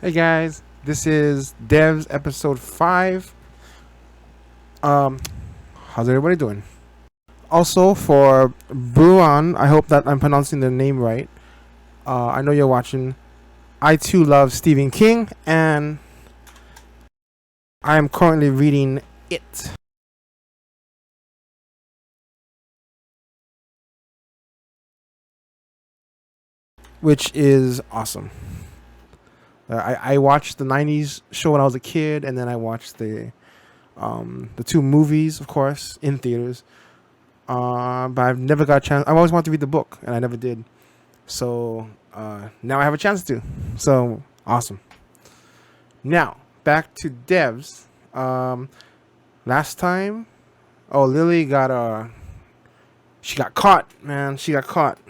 Hey guys, this is Devs episode 5. How's everybody doing? Also for Bruan, I hope that I'm pronouncing the name right. I know you're watching. I too love Stephen King, and I am currently reading It. Which is awesome. I watched the 90s show when I was a kid, and then I watched the 2 movies, of course, in theaters. But I've never got a chance. I always wanted to read the book, and I never did. So now I have a chance to. So awesome. Now back to Devs. Last time, Lily got she got caught, man. She got caught.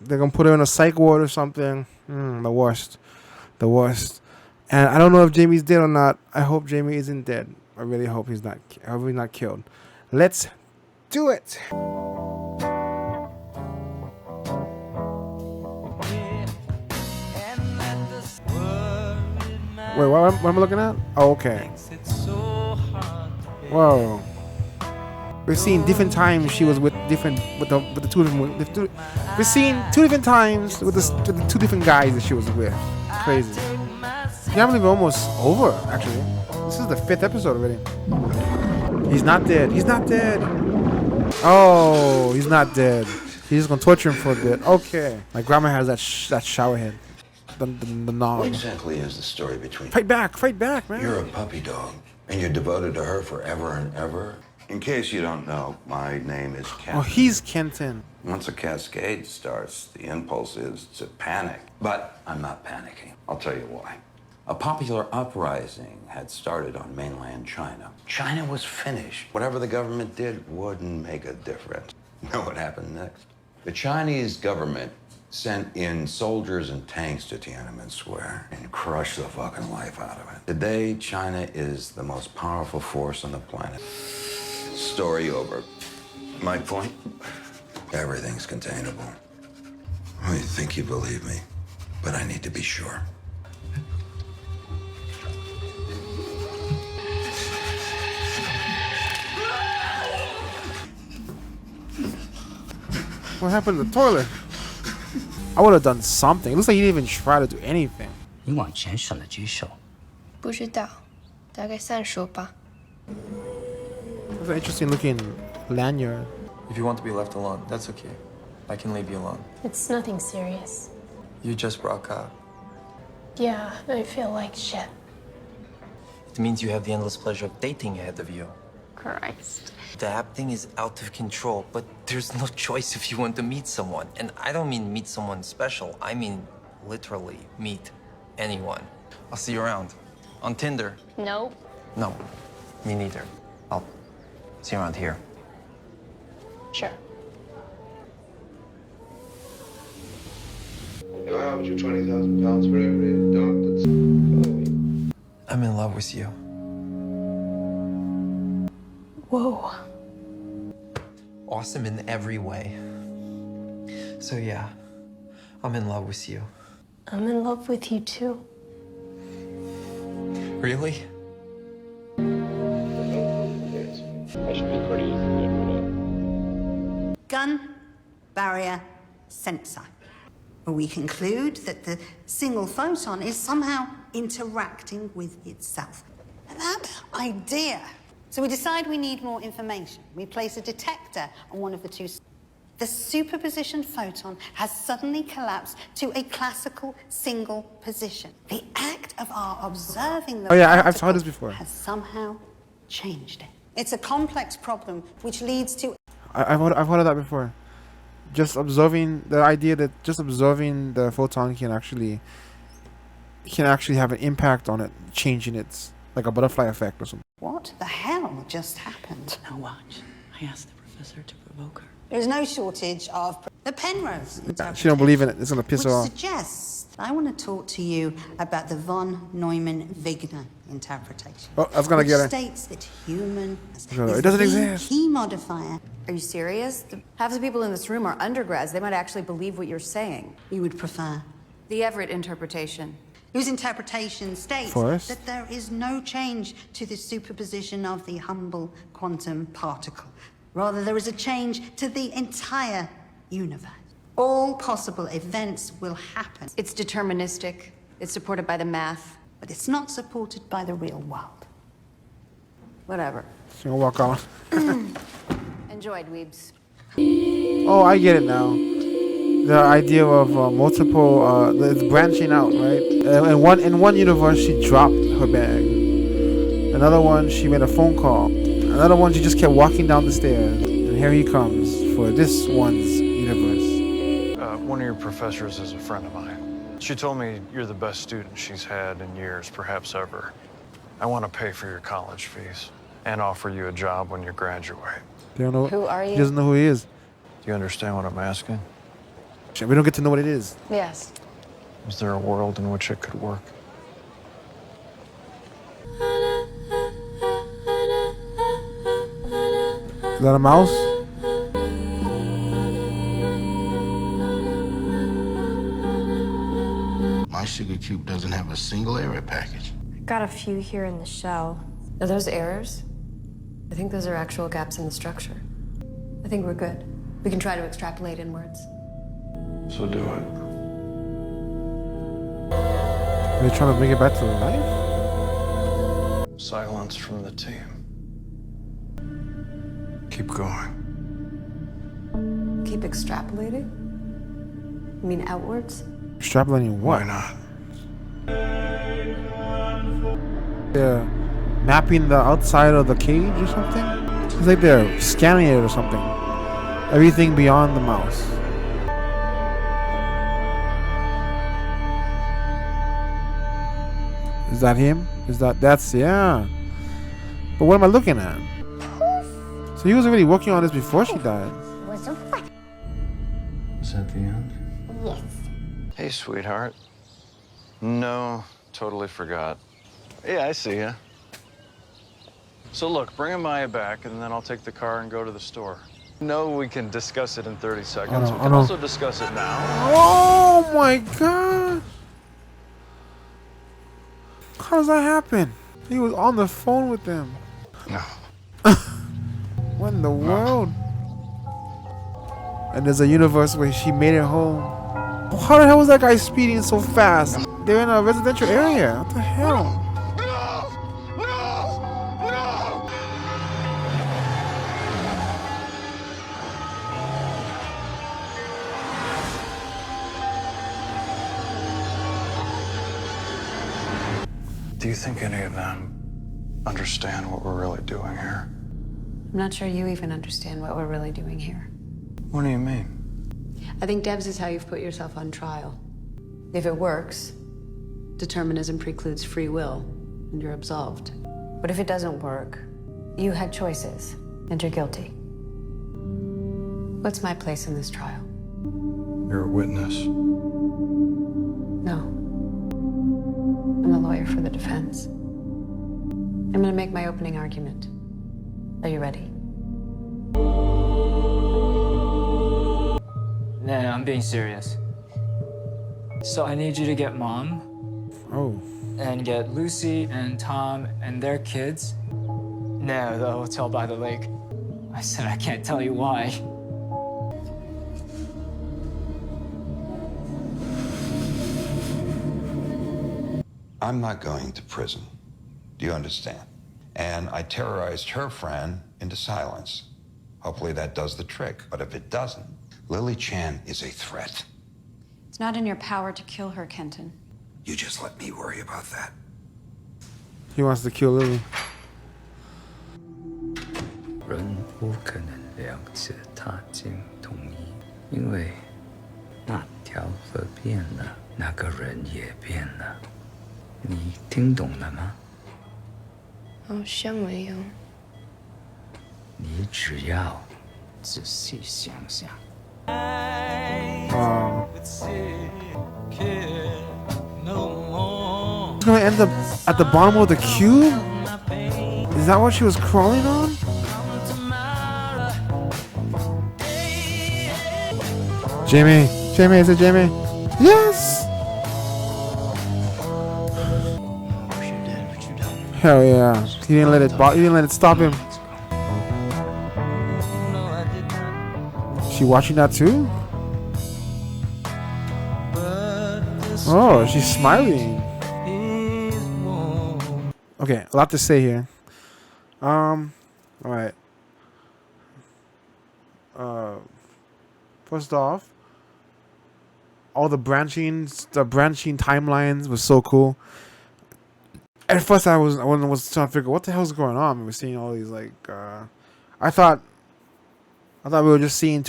They're gonna put her in a psych ward or something. The worst. And I don't know if Jamie's dead or not. I hope Jamie isn't dead. I really hope he's not. I hope he's not killed. Let's do it. Wait, what am I looking at? Oh, okay. Whoa. We're seeing different times she was with the 2 different. We're seeing 2 different times with the 2 different guys that she was with. Crazy. Yeah, I believe we're almost over. Actually, this is the 5th episode already. He's not dead. Oh, he's not dead. He's just gonna torture him for a bit. Okay. My grandma has that shower head. The knob. What exactly is the story between? Fight back, man. You're a puppy dog, and you're devoted to her forever and ever. In case you don't know, my name is Kenton. Oh, he's Kenton. Once a cascade starts, the impulse is to panic. But I'm not panicking. I'll tell you why. A popular uprising had started on mainland China. China was finished. Whatever the government did wouldn't make a difference. You know what happened next? The Chinese government sent in soldiers and tanks to Tiananmen Square and crushed the fucking life out of it. Today, China is the most powerful force on the planet. Story over. My point? Everything's containable. I think you believe me, but I need to be sure. What happened to the toilet? I would have done something. It looks like he didn't even try to do anything. 你往前省了几手？不知道，大概3手吧。 That's an interesting looking lanyard. If you want to be left alone, that's okay. I can leave you alone. It's nothing serious. You just broke up. Yeah, I feel like shit. It means you have the endless pleasure of dating ahead of you. Christ. The app thing is out of control, but there's no choice if you want to meet someone. And I don't mean meet someone special. I mean literally meet anyone. I'll see you around. On Tinder. Nope. No, me neither. I'll see you around here. Sure. If I offered you £20,000 for every dog that's... I'm in love with you. Whoa. Awesome in every way. So yeah, I'm in love with you. I'm in love with you too. Really? I should be pretty good with it. Gun barrier sensor. We conclude that the single photon is somehow interacting with itself. That idea. So we decide we need more information. We place a detector on one of the 2. The superposition photon has suddenly collapsed to a classical single position. The act of our observing the I've saw this before. has somehow changed it. It's a complex problem which leads to... I've heard of that before. Just observing the idea that just observing the photon can actually have an impact on it, changing its, like a butterfly effect or something. What the hell just happened? Now watch. I asked the professor to provoke her. There's no shortage of the Penrose She don't believe in it. It's gonna piss her off. which suggests I want to talk to you about the von Neumann-Wigner interpretation. Oh, I was gonna which get her. states that human It doesn't exist. key modifier. Are you serious? Half the people in this room are undergrads. They might actually believe what you're saying. You would prefer The Everett interpretation. Whose interpretation states Forrest? that there is no change to the superposition of the Hubble quantum particle. Rather, there is a change to the entire universe. All possible events will happen, It's deterministic. It's supported by the math. but it's not supported by the real world. Whatever. She's gonna walk out. Enjoy, dweebs. Oh, I get it now. The idea of multiple, it's branching out, right? In one universe, she dropped her bag. Another one, she made a phone call. Another one, she just kept walking down the stairs. And here he comes for this one's universe. One of your professors is a friend of mine. She told me you're the best student she's had in years, perhaps ever. I want to pay for your college fees and offer you a job when you graduate. They don't know. Who are you? He doesn't know who he is. Do you understand what I'm asking? Shit, we don't get to know what it is. Yes. Is there a world in which it could work? Is that a mouse? My sugar cube doesn't have a single error package. Got a few here in the shell. Are those errors? I think those are actual gaps in the structure. I think we're good. We can try to extrapolate inwards. So do it. Are they trying to bring it back to life? Silence from the team. Keep going. Keep extrapolating? You mean outwards? Extrapolating what? Why not? They're mapping the outside of the cage or something? It's like they're scanning it or something. Everything beyond the mouse. Is that him? That's, yeah. But what am I looking at? So he was already working on this before she died. Is that the end? Yes. Hey, sweetheart. No, totally forgot. Yeah, I see ya. So look, bring Amaya back, and then I'll take the car and go to the store. No, we can discuss it in 30 seconds. We can also discuss it now. Oh my god! How does that happen? He was on the phone with them. No. What in the world? And there's a universe where she made it home. How the hell was that guy speeding so fast? They're in a residential area. What the hell? Do you think any of them understand what we're really doing here? I'm not sure you even understand what we're really doing here. What do you mean? I think Devs is how you've put yourself on trial. If it works, determinism precludes free will, and you're absolved. But if it doesn't work, you had choices, and you're guilty. What's my place in this trial? You're a witness. No. I'm a lawyer for the defense. I'm gonna make my opening argument. Are you ready? No, I'm being serious. So I need you to get Mom. Oh. And get Lucy and Tom and their kids. No, the hotel by the lake. I said I can't tell you why. I'm not going to prison. Do you understand? And I terrorized her friend into silence. Hopefully that does the trick. But if it doesn't, Lily Chan is a threat. It's not in your power to kill her, Kenton. You just let me worry about that. He wants to kill Lily. 人不可能两次踏进同一，因为那条河变了，那个人也变了。你听懂了吗？好像没有。你只要仔细想想。 It's gonna end up at the bottom of the cube? Is that what she was crawling on? Jamie! Jamie, is it Jamie? Yes! Hell yeah. He didn't let it stop him. She watching that too? Oh, she's smiling. Okay, a lot to say here. Alright. First off, all the branching timelines was so cool. At first, I was trying to figure what the hell's going on. We were seeing all these I thought we were just seeing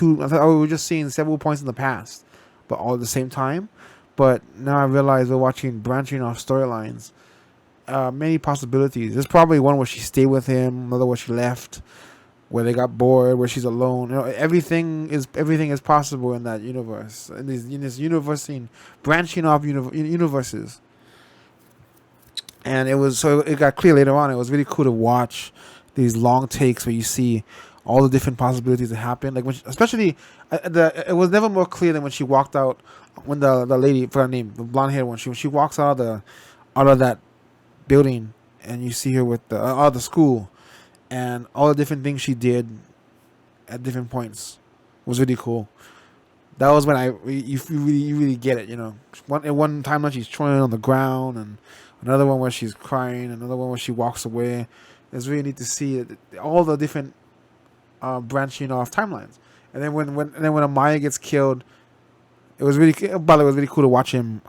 several points in the past, but all at the same time. But now I realize we're watching branching off storylines. Many possibilities. There's probably one where she stayed with him, another where she left, where they got bored, where she's alone. You know, everything is possible in that universe. In this universe, scene, branching off universes. And it got clear later on. It was really cool to watch these long takes where you see all the different possibilities that happen. Like especially it was never more clear than when she walked out. When the lady, for her name, the blonde haired one, she walks out of that building, and you see her with the school, and all the different things she did at different points was really cool. That was when you really get it, you know. One time when she's throwing on the ground, and another one where she's crying, another one where she walks away. It's really neat to see all the different branching off timelines. And then when Amaya gets killed, it was really cool to watch him.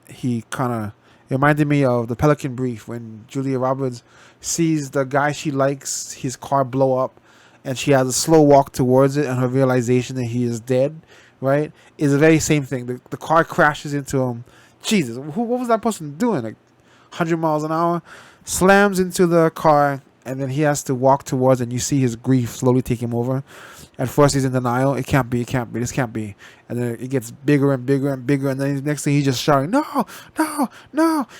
He kind of reminded me of the Pelican Brief when Julia Roberts sees the guy she likes, his car blow up, and she has a slow walk towards it, and her realization that he is dead, right, is the very same thing. The car crashes into him. Jesus, what was that person doing? Like 100 miles an hour, slams into the car, and then he has to walk towards, and you see his grief slowly take him over. At first he's in denial. This can't be. And then it gets bigger and bigger and bigger, and then next thing he's just shouting, no.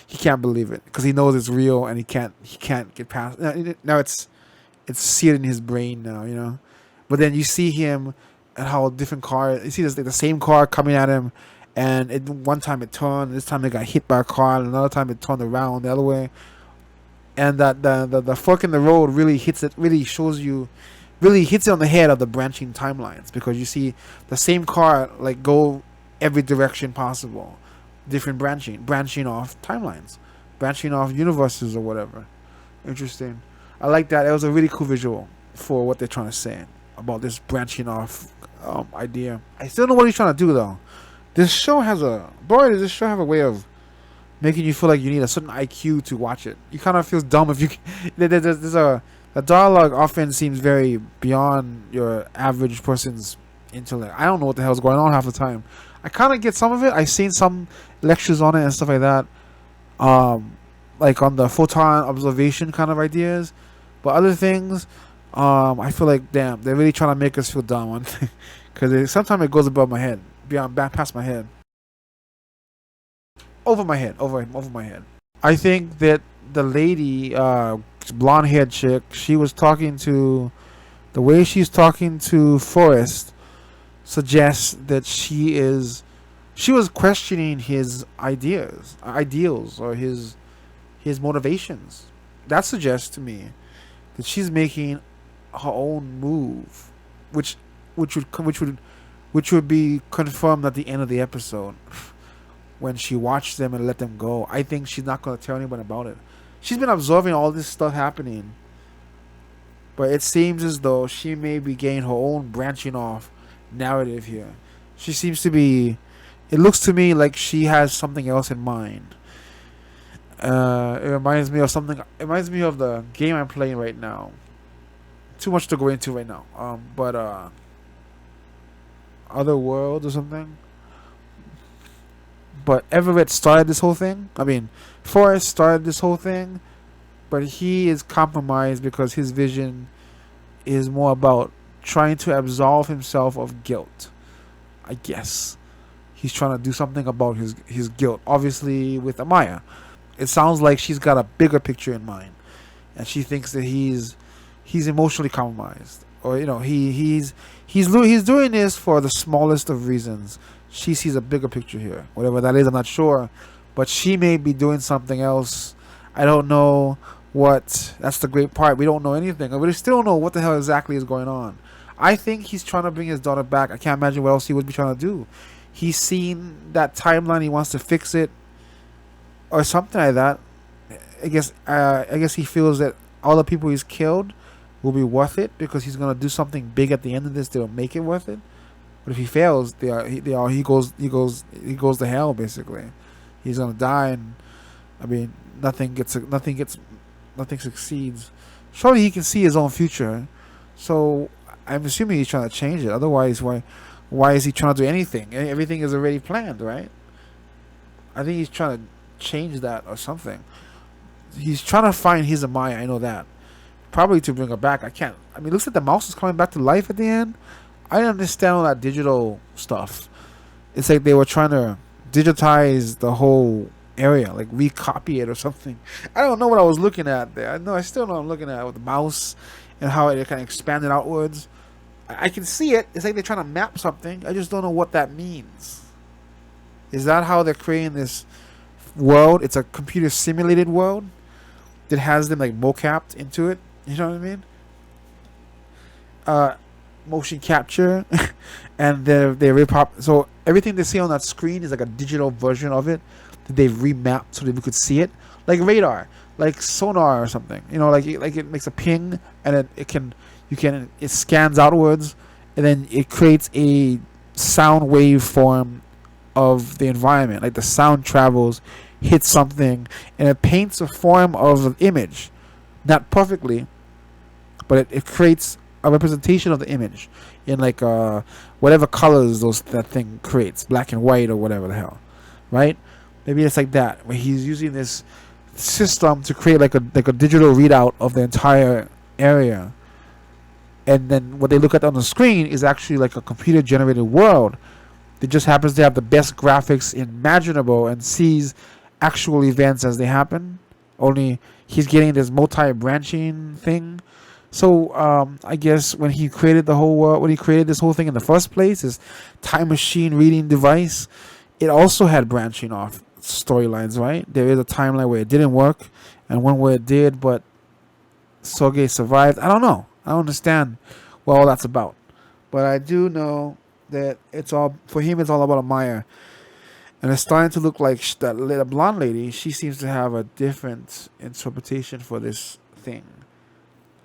He can't believe it because he knows it's real, and he can't get past. Now it's seared in his brain now, you know. But then you see him and how different car. You see the same car coming at him, and one time it turned. This time it got hit by a car, and another time it turned around the other way. And that the fork in the road really hits it. Really shows you. Really hits it on the head of the branching timelines, because you see the same car like go every direction possible, different branching off timelines, branching off universes or whatever. Interesting. I like that. It was a really cool visual for what they're trying to say about this branching off idea. I still don't know what he's trying to do though. Does this show have a way of making you feel like you need a certain IQ to watch it? You kind of feel dumb if you. The dialogue often seems very beyond your average person's intellect. I don't know what the hell's going on half the time. I kind of get some of it. I've seen some lectures on it and stuff like that, like on the photon observation kind of ideas. But other things, I feel like, damn, they're really trying to make us feel dumb, because sometimes it goes above my head, past my head, over my head. I think that the lady, blonde-haired chick, the way she's talking to Forrest suggests that she was questioning his ideals, or his motivations. That suggests to me that she's making her own move, which would be confirmed at the end of the episode when she watched them and let them go. I think she's not going to tell anyone about it. She's been observing all this stuff happening, but it seems as though she may be getting her own branching off narrative here. She seems to be. It looks to me like she has something else in mind. It reminds me of something. It reminds me of the game I'm playing right now. Too much to go into right now. But Other Worlds or something. But Everett started this whole thing. I mean, Forrest started this whole thing, but he is compromised because his vision is more about trying to absolve himself of guilt. I guess he's trying to do something about his guilt. Obviously, with Amaya, it sounds like she's got a bigger picture in mind, and she thinks that he's emotionally compromised, or you know, he's doing this for the smallest of reasons. She sees a bigger picture here. Whatever that is, I'm not sure. But she may be doing something else. I don't know That's the great part. We don't know anything. We still don't know what the hell exactly is going on. I think he's trying to bring his daughter back. I can't imagine what else he would be trying to do. He's seen that timeline. He wants to fix it, or something like that. I guess he feels that all the people he's killed will be worth it because he's gonna do something big at the end of this that'll make it worth it. But if he fails, he goes to hell basically. He's gonna die, and I mean nothing succeeds. Surely he can see his own future, so I'm assuming he's trying to change it. Otherwise, why is he trying to do anything? Everything is already planned, right? I think he's trying to change that or something. He's trying to find his Amaya. I know that. Probably to bring her back. It looks like the mouse is coming back to life at the end. I don't understand all that digital stuff. It's like they were trying to digitize the whole area, like recopy it or something. I don't know what I was looking at there. I still know what I'm looking at with the mouse and how it kind of expanded outwards. I can see it. It's like they're trying to map something. I just don't know what that means. Is that how they're creating this world? It's a computer simulated world that has them like mocapped into it. You know what I mean? Motion capture, and they repop. So everything they see on that screen is like a digital version of it that they've remapped so that we could see it, like radar, like sonar or something. You know, like it makes a ping, and it scans outwards, and then it creates a sound wave form of the environment. Like the sound travels, hits something, and it paints a form of an image, not perfectly, but it creates a representation of the image in like whatever colors that thing creates, black and white or whatever the hell, right? Maybe it's like that, where he's using this system to create like a digital readout of the entire area, and then what they look at on the screen is actually like a computer generated world that just happens to have the best graphics imaginable and sees actual events as they happen. Only he's getting this multi-branching thing. So I guess when he created the whole world, when he created this whole thing in the first place, his time machine reading device, it also had branching off storylines, right? There is a timeline where it didn't work and one where it did, but Sergei survived. I don't know. I don't understand what all that's about. But I do know that it's all about Amaya. And it's starting to look like the blonde lady, she seems to have a different interpretation for this thing.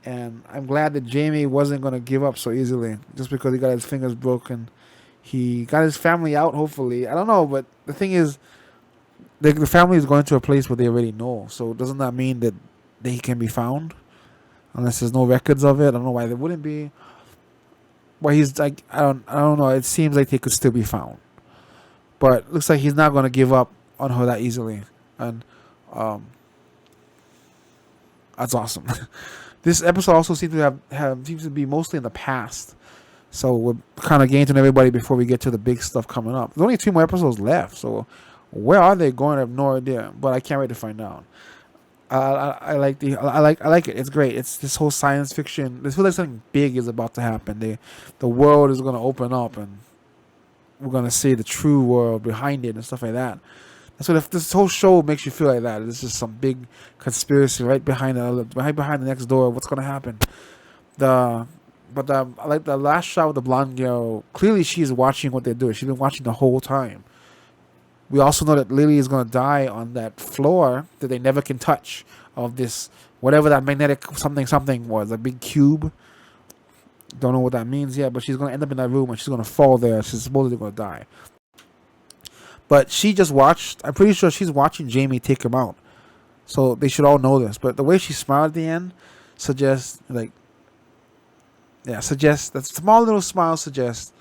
And I'm glad that Jamie wasn't going to give up so easily just because he got his fingers broken. He got his family out, hopefully. I don't know, but the thing is, the family is going to a place where they already know. So doesn't that mean that he can be found? Unless there's no records of it. I don't know why there wouldn't be. But he's like, I don't know. It seems like they could still be found. But it looks like he's not going to give up on her that easily. And that's awesome. This episode also seems to be mostly in the past. So we're kind of getting to know everybody before we get to the big stuff coming up. There's only 2 more episodes left. So where are they going? I have no idea. But I can't wait to find out. I like it. It's great. It's this whole science fiction. This feels like something big is about to happen. The world is going to open up and we're going to see the true world behind it and stuff like that. So if this whole show makes you feel like that, this is some big conspiracy right behind the next door. What's gonna happen? I like the last shot with the blonde girl. Clearly, she's watching what they're doing. She's been watching the whole time. We also know that Lily is gonna die on that floor that they never can touch of this whatever that magnetic something was, a big cube. Don't know what that means yet, but she's gonna end up in that room and she's gonna fall there. She's supposedly gonna die. But she just watched. I'm pretty sure she's watching Jamie take him out. So they should all know this. But the way she smiled at the end suggests that small little smile suggests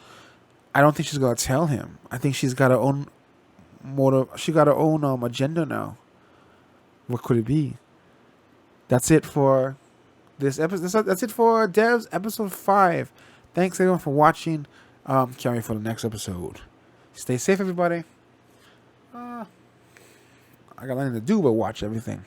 I don't think she's gonna tell him. I think she's got her own motive. She got her own agenda now. What could it be? That's it for this episode. That's it for Devs episode 5. Thanks everyone for watching. Can't wait for the next episode. Stay safe, everybody. I got nothing to do but watch everything.